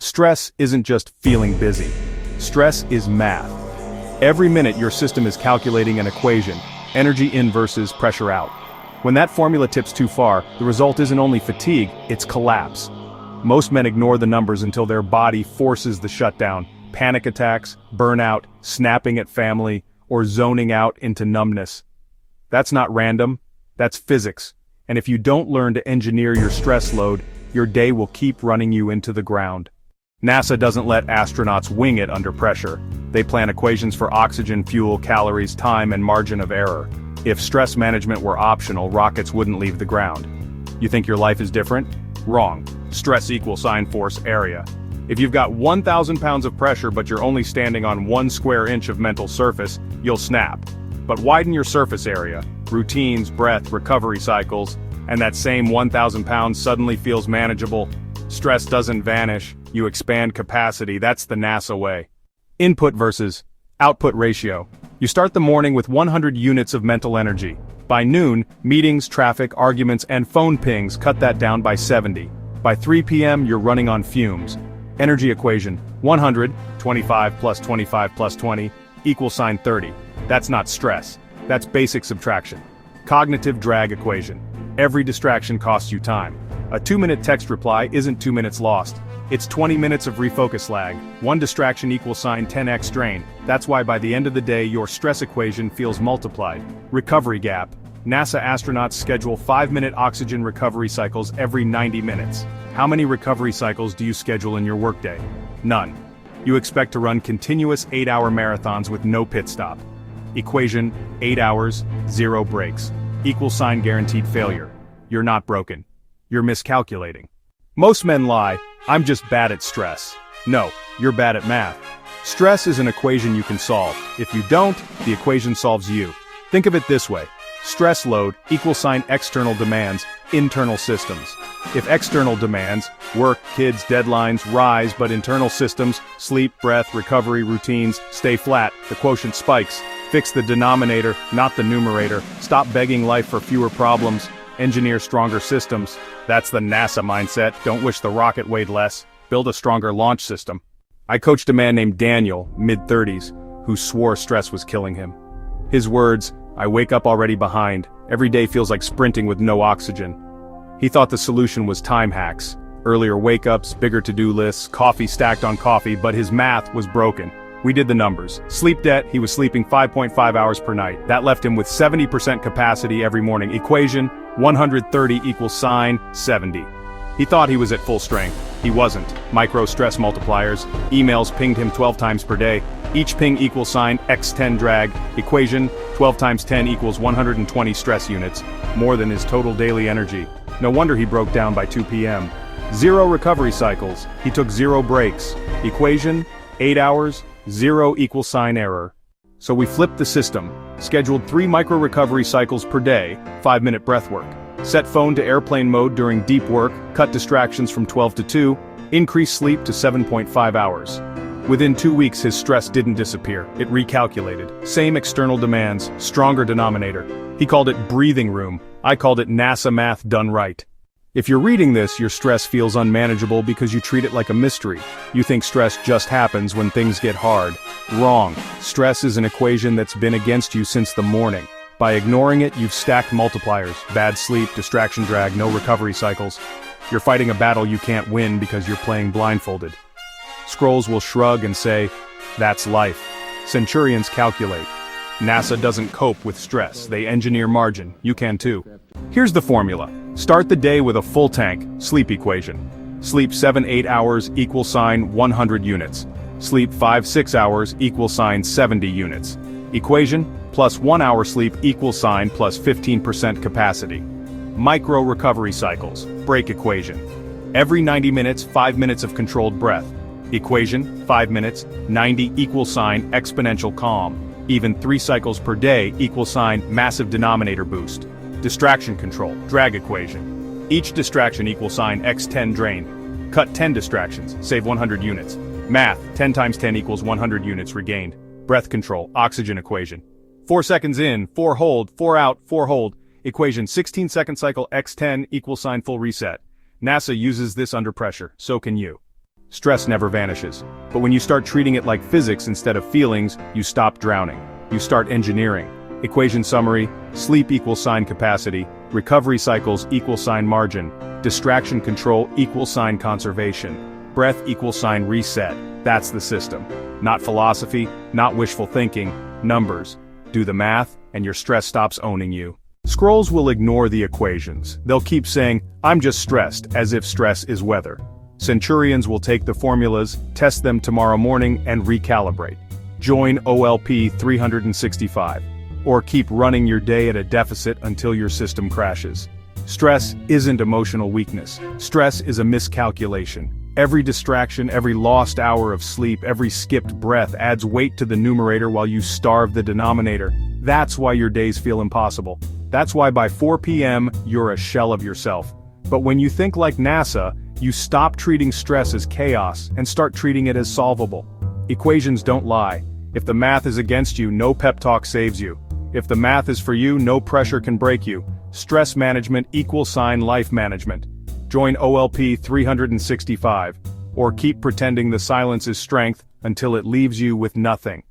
Stress isn't just feeling busy. Stress is math. Every minute your system is calculating an equation, energy in versus pressure out. When that formula tips too far, the result isn't only fatigue, it's collapse. Most men ignore the numbers until their body forces the shutdown. Panic attacks, burnout, snapping at family, or zoning out into numbness. That's not random, that's physics. And if you don't learn to engineer your stress load, your day will keep running you into the ground. NASA doesn't let astronauts wing it under pressure. They plan equations for oxygen, fuel, calories, time, and margin of error. If stress management were optional, rockets wouldn't leave the ground. You think your life is different? Wrong. Stress equals sine force area. If you've got 1,000 pounds of pressure but you're only standing on 1 square inch of mental surface, you'll snap. But widen your surface area, routines, breath, recovery cycles, and that same 1,000 pounds suddenly feels manageable. Stress doesn't vanish, you expand capacity. That's the NASA way. Input versus output ratio. You start the morning with 100 units of mental energy. By noon, meetings, traffic, arguments, and phone pings cut that down by 70. By 3 p.m. you're running on fumes. Energy equation, 100, 25 plus 25 plus 20, equals sine 30. That's not stress. That's basic subtraction. Cognitive drag equation. Every distraction costs you time. A 2-minute text reply isn't 2 minutes lost. It's 20 minutes of refocus lag. One distraction equals sine 10x drain. That's why by the end of the day your stress equation feels multiplied. Recovery gap. NASA astronauts schedule 5-minute oxygen recovery cycles every 90 minutes. How many recovery cycles do you schedule in your workday? None. You expect to run continuous 8-hour marathons with no pit stop. Equation, 8 hours, 0 breaks. Equals sign guaranteed failure. You're not broken. You're miscalculating. Most men lie, I'm just bad at stress. No, you're bad at math. Stress is an equation you can solve. If you don't, the equation solves you. Think of it this way. Stress load equals sign external demands, internal systems. If external demands, work, kids, deadlines, rise, but internal systems, sleep, breath, recovery, routines, stay flat, the quotient spikes. Fix the denominator, not the numerator. Stop begging life for fewer problems. Engineer stronger systems. That's the NASA mindset. Don't wish the rocket weighed less. Build a stronger launch system. I coached a man named Daniel, mid-30s, who swore stress was killing him. His words, I wake up already behind. Every day feels like sprinting with no oxygen. He thought the solution was time hacks. Earlier wake-ups, bigger to-do lists, coffee stacked on coffee, but his math was broken. We did the numbers. Sleep debt, he was sleeping 5.5 hours per night. That left him with 70% capacity every morning. Equation, 130 equals sine 70. He thought he was at full strength. He wasn't. Micro stress multipliers. Emails pinged him 12 times per day. Each ping equals sine x10 drag. Equation, 12 times 10 equals 120 stress units. More than his total daily energy. No wonder he broke down by 2 p.m. 0 recovery cycles. He took 0 breaks. Equation, 8 hours, 0 equals sine error. So we flipped the system. Scheduled 3 micro recovery cycles per day, 5-minute breath work. Set phone to airplane mode during deep work, cut distractions from 12 to 2, increase sleep to 7.5 hours. Within 2 weeks his stress didn't disappear, it recalculated. Same external demands, stronger denominator. He called it breathing room, I called it NASA math done right. If you're reading this, your stress feels unmanageable because you treat it like a mystery. You think stress just happens when things get hard. Wrong. Stress is an equation that's been against you since the morning. By ignoring it, you've stacked multipliers. Bad sleep, distraction drag, no recovery cycles. You're fighting a battle you can't win because you're playing blindfolded. Scrolls will shrug and say, that's life. Centurions calculate. NASA doesn't cope with stress, they engineer margin. You can too. Here's the formula. Start the day with a full tank, sleep equation. Sleep 7-8 hours equals sine 100 units. Sleep 5-6 hours equals sine 70 units. Equation, plus 1 hour sleep equals sine plus 15% capacity. Micro recovery cycles, break equation. Every 90 minutes, 5 minutes of controlled breath. Equation, 5 minutes, 90 equals sine exponential calm. Even 3 cycles per day equals sine massive denominator boost. Distraction control, drag equation. Each distraction equals sine x10 drain. Cut 10 distractions, save 100 units. Math, 10 times 10 equals 100 units regained. Breath control, oxygen equation. 4 seconds in, 4 hold, 4 out, 4 hold. Equation 16-second cycle x10 equals sine full reset. NASA uses this under pressure, so can you. stress never vanishes. But when you start treating it like physics instead of feelings, you stop drowning. You start engineering. Equation summary: sleep equals sign capacity, recovery cycles equals sign margin, distraction control equals sign conservation, breath equals sign reset. That's the system. Not philosophy, not wishful thinking, numbers. Do the math, and your stress stops owning you. Scrolls will ignore the equations. They'll keep saying, "I'm just stressed," as if stress is weather. Centurions will take the formulas, test them tomorrow morning, and recalibrate. Join OLP 365. Or keep running your day at a deficit until your system crashes. Stress isn't emotional weakness. Stress is a miscalculation. Every distraction, every lost hour of sleep, every skipped breath adds weight to the numerator while you starve the denominator. That's why your days feel impossible. That's why by 4 p.m., you're a shell of yourself. But when you think like NASA, you stop treating stress as chaos and start treating it as solvable. Equations don't lie. If the math is against you, no pep talk saves you. If the math is for you, no pressure can break you. Stress management equals sign life management. Join OLP 365. Or keep pretending the silence is strength until it leaves you with nothing.